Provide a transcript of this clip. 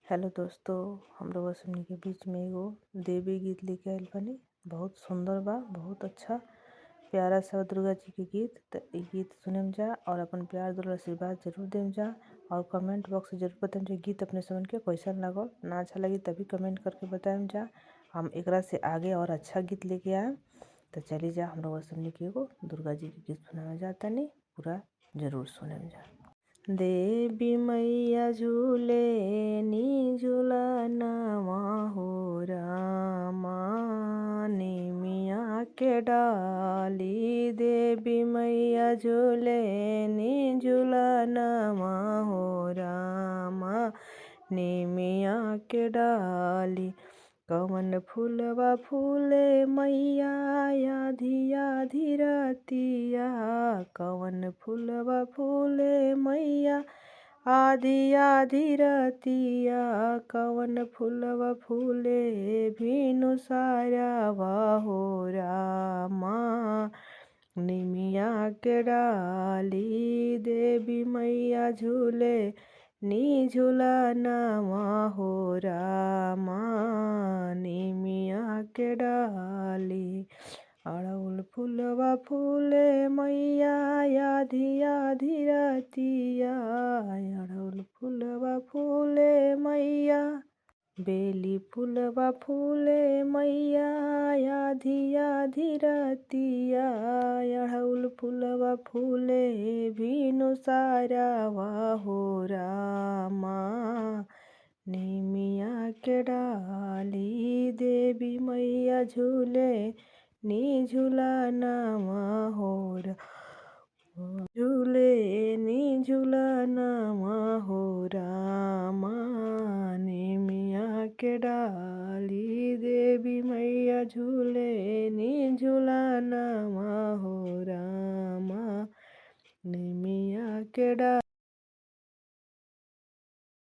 Hello दोस्तों, हम लोग सुनी के बीच में एगो देवी गीत लेके आइल बानी। बहुत सुंदर बा, बहुत अच्छा प्यारा सा दुर्गा जी के गीत। तो इ गीत सुनम जा और अपन प्यार दुलार आशीर्वाद जरूर देम जा। और कमेंट बॉक्स में जरूर बताएम जा गीत अपने समझ के कैसन लागल। ना अच्छा लगी तभी कमेंट करके बताएम जा, हम एकरा से आगे और अच्छा गीत लेके आएम। तो चली जा, हम लोग सुनी के एगो दुर्गा जी के गीत सुनावे जाता नहीं, पूरा जरूर सुनम जा। देवी मैया झूले नी झूलनवा हो रामा, निमिया के डाली। देवी मैया झूले नी झूलनवा हो रामा, निमिया के डाली। कवन फूलवा फूले मैया आधी आधी रतिया, कवन फूलवा फूले मैया आधी आधी रतिया। कवन फूलवा फूले भीनु सारावा हो रामा, निमिया के डाली। देवी मैया झूले नी झूलनवा हो रामा, निमिया के डाली। अड़हुल फूलवा फूले मैया आधी आधी रतिया, अड़हुल फूलवा फूले मैया। बेली फूलवा फूले मैया आधी आधी रतिया, अड़हुल फूलवा फूले भीनु सारावा हो रामा, निमिया के डाली। देवी मैया झूले नी झूलनवा हो रामा, झूले नी झूलनवा हो रामा, निमिया के डाली। देवी मैया झूले नी झूलनवा हो रामा, निमिया के डाली।